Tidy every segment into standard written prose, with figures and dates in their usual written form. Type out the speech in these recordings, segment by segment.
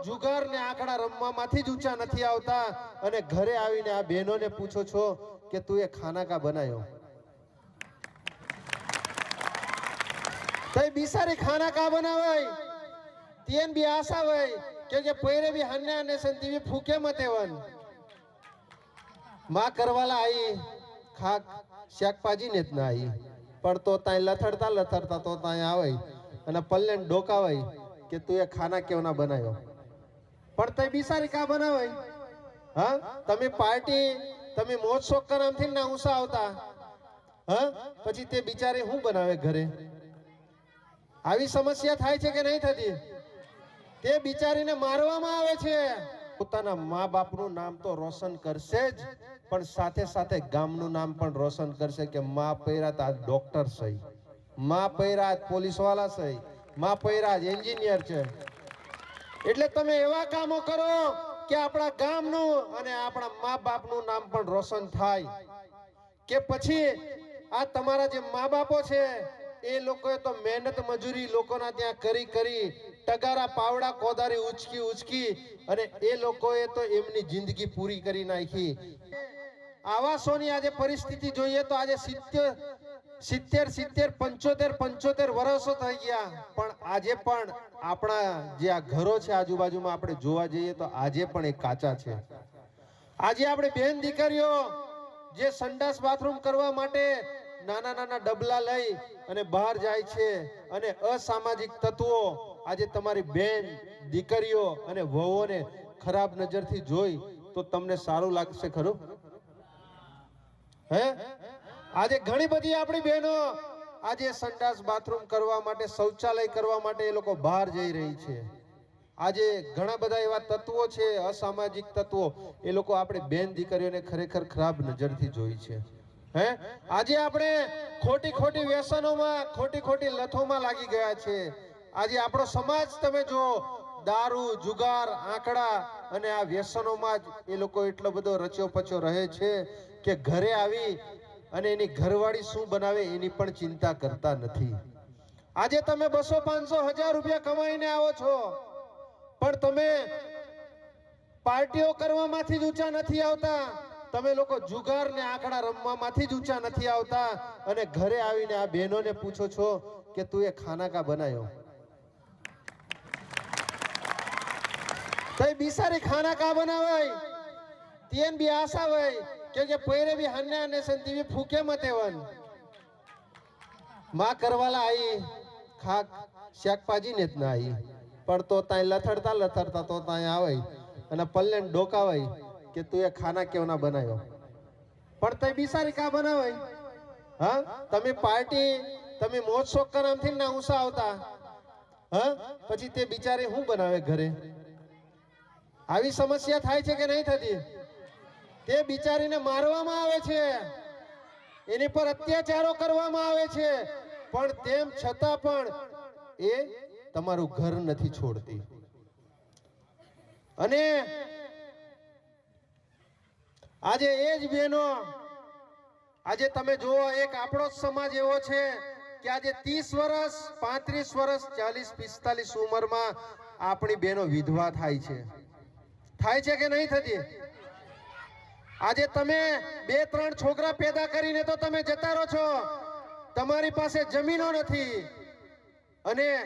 જુગાર ને આંકડા રમવામાંથી જ ઊંચા નથી આવતા અને ઘરે આવીને આ બહેનોને પૂછો છો કે તું એ ખાના કા બનાયો તઈ બિસારી ખાના કા બનાવાય તેન બી આશા હોય કે પૈરે બી હન્યા ને સંતીવી ફૂકે મતેવન માં કરવાલા આઈ ખાક શાકભાજી ને જ ના આઈ પણ તો તાય લથડતા તો તાય આવે અને પલ્લે ડોકાવાય કે તું એ ખાના કેવ ના બનાવ્યો પણ તઈ બિસારી કા બનાવાય હા તમે પાર્ટી તમે મોજ શોખ કરામથી ના ઊંસા આવતા હા પછી તે બિચારી શું બનાવે ઘરે આવી સમસ્યા થાય છે કે નહીં થતી તે બિચારીને મારવામાં આવે છે પોતાના મા બાપનું નામ તો રોશન કરશે જ પણ સાથે સાથે ગામનું નામ પણ રોશન કરશે કે મા પૈરા તો આ ડોક્ટર છે મા પૈરા પોલીસ વાળા છે મા પૈરા એન્જિનિયર છે એટલે તમે એવા કામો કરો કે આપણા ગામનું અને આપણા મા બાપનું નામ પણ રોશન થાય કે પછી આ તમારા જે મા બાપો છે એ લોકોએ તો મહેનત મજૂરી લોકોના ત્યાં કરી ટગારા પાવડા કોદારી ઉચકી અને એ લોકોએ તો એમની જિંદગી પૂરી કરી નાખી આવાસોની આજે પરિસ્થિતિ જોઈએ તો આજે 75 વર્ષો થઈ ગયા પણ આજે પણ આપણા જે આ ઘરો છે આજુબાજુમાં આપણે જોવા જઈએ તો આજે પણ એ કાચા છે આજે આપણે બેન દીકરીઓ જે સંડાસ બાથરૂમ કરવા માટે નાના ડબલા લઈ અને બહાર જાય છે અને અસામાજિક તત્વો આજે તમારી બેન દીકરીઓ અને વહુઓને ખરાબ નજરથી જોઈ તો તમને સારું લાગશે ખરું હે આજે ઘણી બધી આપણી બહેનો આજે સંડાસ બાથરૂમ કરવા માટે શૌચાલય કરવા માટે એ લોકો બહાર જઈ રહી છે આજે ઘણા બધા એવા તત્વો છે અસામાજિક તત્વો એ લોકો આપણે બેન દીકરીઓને ખરેખર ખરાબ નજરથી જોઈ છે હે આજે આપણે ખોટી વ્યસનોમાં ખોટી લથોમાં લાગી ગયા છે આજે આપણો સમાજ તમે જો દારૂ જુગાર આંકડા અને આ વ્યસનોમાં જ એ લોકો એટલો બધો રચ્યો પચ્યો રહે છે કે ઘરે આવી અને એની ઘરવાળી શું બનાવે એની પણ ચિંતા કરતા નથી આજે તમે 200 500 1000 રૂપિયા કમાઈને આવો છો પણ તમે પાર્ટીઓ કરવામાંથી જ ઊંચા નથી આવતા તમે લોકો જુગાર ને આંકડા રમવામાંથી જ ઊંચા નથી આવતા અને ઘરે આવીને આ બહેનોને પૂછો છો કે તું એ ખાના કા બનાયો તઈ બિસારી ખાના કા બનાવાય તેન બી આશા હોય કે પૈરે બી હન્યા ને સંતીવી ફૂકે મતેવન માં કરવાલા આઈ ખાક શાકભાજી ને જ ના આઈ પણ તો તાય લથડતા તો તાય આવે અને પલ્લે ડોકાવાય કે તું એ ખાના કેવ ના બનાવ્યો પણ તઈ બિસારી કા બનાવાય હા તમે પાર્ટી તમે મોજ શોખ કરામથી ના ઊંસા આવતા હા પછી તે બિચારી શું બનાવે ઘરે આવી સમસ્યા થાય છે કે નહીં થતી તે બિચારીને મારવામાં આવે છે એની પર અત્યાચારો કરવામાં આવે છે પણ તેમ છતાં પણ એ તમારું ઘર નથી છોડતી અને આજે એ જ બહેનો આજે તમે જુઓ એક આપણો સમાજ એવો છે કે આજે 30 વર્ષ 35 વર્ષ 40 45 ઉંમરમાં આપણી બહેનો વિધવા થાય છે કે નહીં થતી આજે તમે 2-3 છોકરા પેદા કરીને તો તમે જતા રહો છો તમારી પાસે જમીનો નથી અને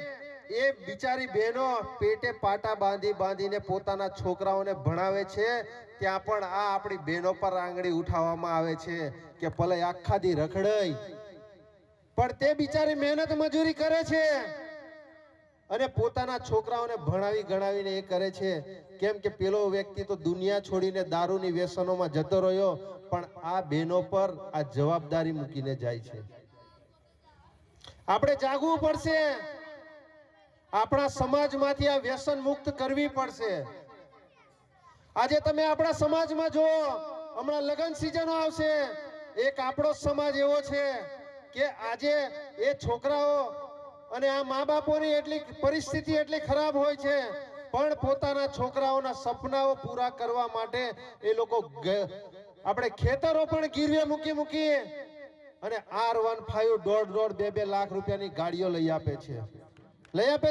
એ બિચારી બહેનો પેટે પાટા બાંધીને પોતાના છોકરાઓને ભણાવે છે ત્યાં પણ આ આપણી બહેનો પર આંગળી ઉઠાવવામાં આવે છે કે ભલે આખા દી રખડાઈ પણ તે બિચારી મહેનત મજૂરી કરે છે અને પોતાના છોકરાઓને ભણાવી ગણાવીને એ કરે છે કેમ કે પેલો વ્યક્તિ તો દુનિયા છોડીને દારૂની વ્યસનોમાં જતો રહ્યો પણ આ બહેનો પર આ જવાબદારી મૂકીને જાય છે આપણે જાગવું પડશે આપણા સમાજમાંથી આ વ્યસન મુક્ત કરવી પડશે આજે તમે આપણા સમાજમાં જો હમણાં લગ્ન સિઝન આવશે એક આપણો સમાજ એવો છે કે આજે એ છોકરાઓ અને આ મા બાપોની એટલી પરિસ્થિતિ એટલી ખરાબ હોય છે પણ પોતાના છોકરાઓના સપનાઓ પૂરા કરવા માટે એ લોકો આપણે ખેતરો પણ ગીરવે મૂકી અને R15 1.5 લાખ રૂપિયાની ગાડીઓ લઈ આપે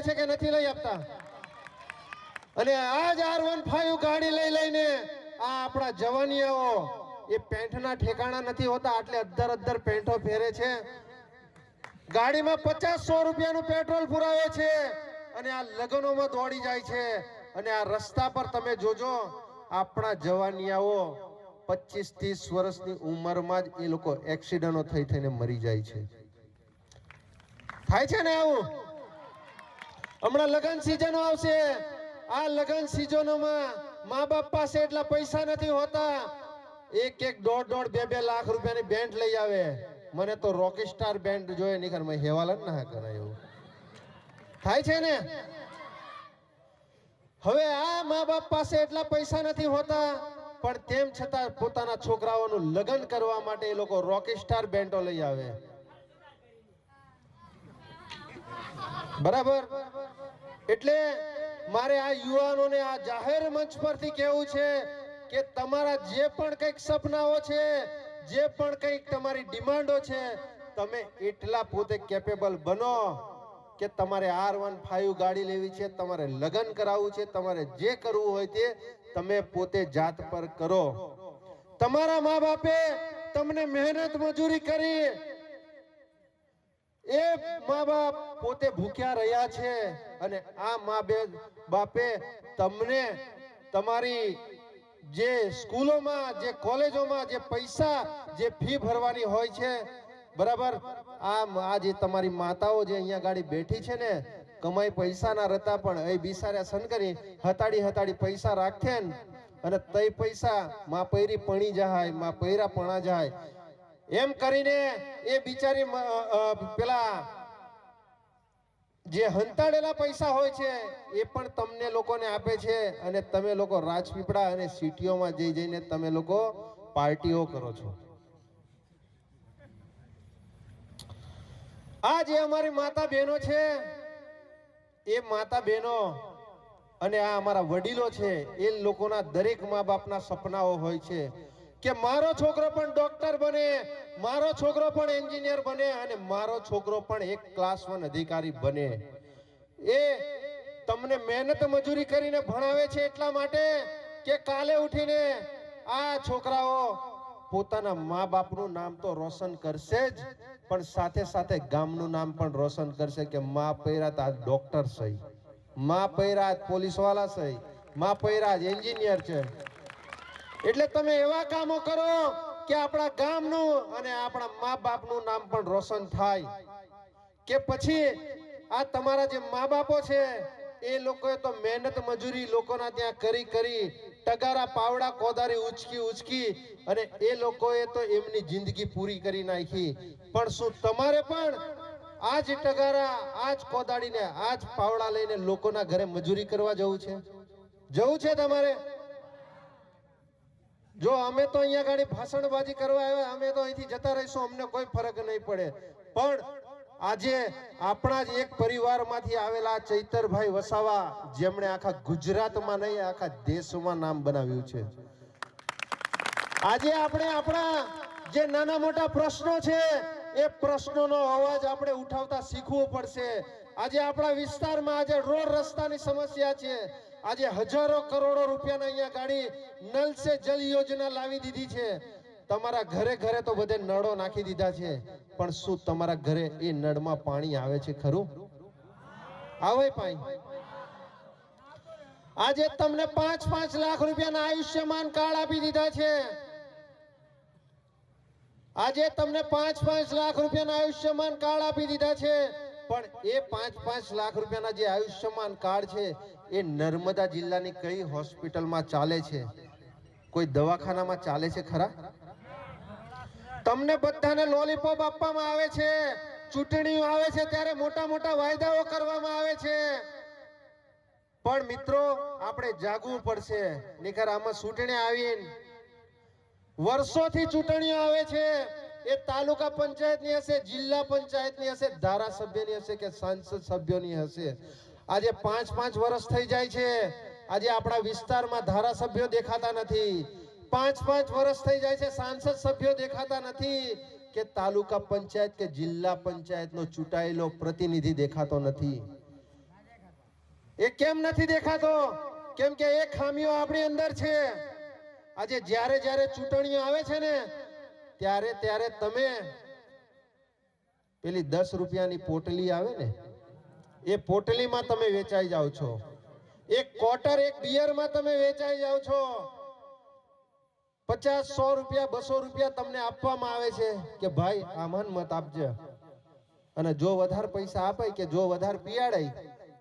છે કે નથી લઈ આપતા અને આ જ R15 ગાડી લઈ લઈને આ આપણા જવાનિયાઓ એ પેન્ટના ઠેકાણા નથી હોતા, એટલે અદ્ધર પેન્ટો ફેરે છે, ગાડીમાં 50-100 રૂપિયાનું પેટ્રોલ પુરાવે છે અને આ લગ્નોમાં દોડી જાય છે. અને આ રસ્તા પર તમે જોજો, આપણા જવાનિયાઓ 25-30 વર્ષની ઉંમરમાં જ એ લોકો એક્સિડન્ટો થઈને મરી જાય છે. થાય છે ને આવું? હમણાં લગ્ન સિઝનો આવશે, આ લગ્ન સિઝનોમાં મા બાપ પાસે એટલા પૈસા નથી હોતા, 1-1, 1.5, 2 રૂપિયાની બેન્ડ લઈ આવે. મને તો રોકી સ્ટાર બેન્ડ જોઈએ નીકળ મેં હેવાલ જ ના કરાય. એવું થાય છે ને? હવે આ મા બાપ પાસે એટલા પૈસા નથી હોતા, પણ તેમ છતાં પોતાના છોકરાઓનું લગ્ન કરવા માટે એ લોકો રોકી સ્ટાર બેન્ડો લઈ આવે. બરાબર? એટલે મારે આ યુવાનોને આ જાહેર મંચ પરથી કહેવું છે કે તમારા જે પણ કંઈક સપનાઓ છે, જે પણ કંઈક તમારી ડિમાન્ડો છે, તમે એટલા પોતે કેપેબલ બનો કે તમારે R15 ગાડી લેવી છે, તમારે લગ્ન કરાવવું છે, તમારે જે કરવું હોય તે તમે પોતે જાત પર કરો. તમારા મા બાપે તમને મહેનત મજૂરી કરી, એ મા બાપ પોતે ભૂખ્યા રહ્યા છે અને આ મા બાપે તમને તમારી જે સ્કૂલોમાં, જે કોલેજોમાં જે પૈસા, જે ફી ભરવાની હોય છે, બરાબર, આ જે તમારી માતાઓ જે અહીંયા ગાડી બેઠી છે ને, કમાઈ પૈસા ના રહેતા પણ એ બિસાર્યા સન કરી હતાડી પૈસા રાખે ને, અને તઈ પૈસા માં પૈરી પણી જાય, માં પૈરા પણા જાય, એમ કરીને એ બિચારી પેલા જે હંતાડેલા પૈસા હોય છે એ પણ તમને લોકોને આપે છે, અને તમે લોકો રાજપીપળા અને સિટીઓમાં જઈને તમે લોકો પાર્ટીઓ કરો છો. આ જે અમારી માતા બહેનો છે, એ માતા બહેનો અને આ અમારા વડીલો છે, એ લોકોના દરેક મા બાપના સપનાઓ હોય છે કે મારો છોકરો પણ ડોક્ટર બને, મારો છોકરો પણ એન્જિનિયર બને અને મારો છોકરો પણ એક ક્લાસ 1 અધિકારી બને. એ તમને મહેનત મજૂરી કરીને ભણાવે છે એટલા માટે કે કાલે ઉઠીને આ છોકરાઓ પોતાના મા બાપનું નામ તો રોશન કરશે જ, પણ સાથે સાથે ગામનું નામ પણ રોશન કરશે કે મા પૈરાત આ ડોક્ટર છે, મા પૈરાત પોલીસ વાળા છે, મા પૈરાત એન્જિનિયર છે. એટલે તમે એવા કામો કરો કે આપણા ગામનું અને આપણા મા બાપનું નામ પણ રોશન થાય. કે પછી આ તમારા જે મા બાપો છે એ લોકોએ તો મહેનત મજૂરી લોકોના ત્યાં કરી ટગારા પાવડા કોદારી ઉચકી અને એ લોકોએ તો એમની જિંદગી પૂરી કરી નાખી. પણ શું તમારે પણ આજ ટગારા, આજ કોદાડીને, આજ પાવડા લઈને લોકોના ઘરે મજૂરી કરવા જવું છે? જવું છે તમારે? જો અમે તો અહીંયા ગાડી ભાષણબાજી કરવા આવ્યા, અમે તો અહીંથી જતા રહીશું, અમને કોઈ ફરક નહીં પડે. પણ આજે આપણા જ એક પરિવારમાંથી આવેલા ચૈતરભાઈ વસાવા, જેમણે આખા ગુજરાતમાં નહીં આખા દેશમાં નામ બનાવ્યું છે. આજે આપણે આપણા જે નાના મોટા પ્રશ્નો છે એ પ્રશ્નોનો અવાજ આપણે ઉઠાવતા શીખવું પડશે. આજે આપણા વિસ્તારમાં આજે રોડ રસ્તાની સમસ્યા છે. આજે હજારો કરોડો રૂપિયાના અહીંયા ગાડી નલ સે જલ યોજના લાવી દીધી છે. તમારા ઘરે ઘરે તો બધે નળો નાખી દીધા છે, પણ શું તમારા ઘરે એ નળમાં પાણી આવે છે ખરું? આવે પાણી? આજે તમને 5-5 લાખ રૂપિયાના આયુષ્યમાન કાર્ડ આપી દીધા છે. આજે તમને 5-5 લાખ રૂપિયાના આયુષ્યમાન કાર્ડ આપી દીધા છે, પણ એ 5-5 લાખ રૂપિયાના જે આયુષ્યમાન કાર્ડ છે એ નર્મદા જિલ્લાની કઈ હોસ્પિટલમાં ચાલે છે? કોઈ દવાખાનામાં ચાલે છે ખરા? તમને બધાને લોલીપોપ આપવામાં આવે છે, ચૂંટણીઓ આવે છે ત્યારે મોટા મોટા વાયદાઓ કરવામાં આવે છે. પણ મિત્રો આપણે જાગવું પડશે. નહીંતર આમાં ચૂંટણી આવીને વર્ષોથી ચૂંટણીઓ આવે છે, એ તાલુકા પંચાયતની હશે, જિલ્લા પંચાયતની હશે, ધારાસભ્યની હશે કે સાંસદ સભ્યોની હશે. આજે 5-5 વર્ષ થઈ જાય છે. આજે આપણા વિસ્તારમાં ધારાસભ્યો દેખાતા નથી. 5-5 વર્ષ થઈ જાય છે, સાંસદ સભ્યો દેખાતા નથી કે તાલુકા પંચાયત કે જિલ્લા પંચાયતનો ચૂંટાયેલો પ્રતિનિધિ દેખાતો નથી. એ કેમ નથી દેખાતો? કેમ કે એ ખામીઓ આપણી અંદર છે. આજે જ્યારે જ્યારે ચૂંટણીઓ આવે છે ને ત્યારે ત્યારે તમે પેલી 10 રૂપિયાની પોટલી આવે ને એ પોટલીમાં તમે વેચાઈ જાવ છો. એક ક્વાર્ટર એક બિયરમાં તમે વેચાઈ જાવ છો. 50 100 રૂપિયા 200 રૂપિયા તમને આપવામાં આવે છે કે ભાઈ આમાં મત આપજે, અને જો વધારે પૈસા આપે કે જો વધારે પીયાડાય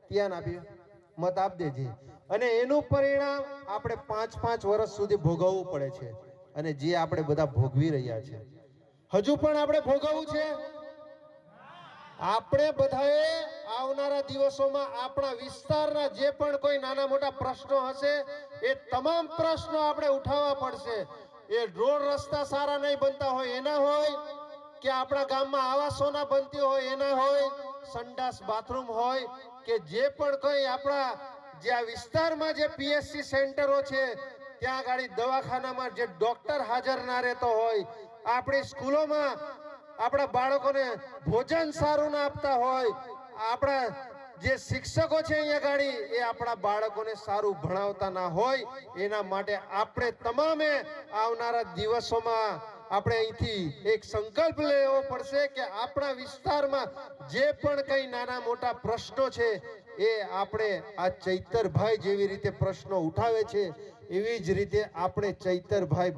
ત્યાં આપી મત આપ દેજે. અને એનું પરિણામ આપણે 5-5 વર્ષ સુધી ભોગવવું પડે છે. અને જે આપણે બધા ભોગવી રહ્યા છે, હજુ પણ આપણે ભોગવવું છે. આપણે બધાએ આવનારા દિવસોમાં આપણા વિસ્તારના જે પણ કોઈ નાના મોટા પ્રશ્નો હશે એ તમામ પ્રશ્નો આપણે ઉઠાવવા પડશે. એ રોડ રસ્તા સારા નહીં બનતા હોય એના હોય, કે આપણા ગામમાં આવાસોના બનતી હોય એના હોય, સંડાસ બાથરૂમ હોય, કે જે પણ કોઈ આપણા જે આ વિસ્તારમાં જે પીએચસી સેન્ટરો છે ત્યાં ગાડી દવાખાનામાં જે ડોક્ટર હાજર ના રહેતો હોય, આપણી સ્કૂલોમાં આપણા બાળકોને ભોજન સારું ના આપતા હોય, આપણા જે શિક્ષકો છે અહીંયા ગાડી એ આપણા બાળકોને સારું ભણાવતા ના હોય, એના માટે આપણે તમામે આવનારા દિવસોમાં આપણે અહીંથી એક સંકલ્પ લેવો પડશે કે આપણા વિસ્તારમાં જે પણ કઈ નાના મોટા પ્રશ્નો છે એ આપણે આ ચૈતરભાઈ જેવી રીતે પ્રશ્નો ઉઠાવે છે એવી જ રીતે આપણે ચૈતરભાઈ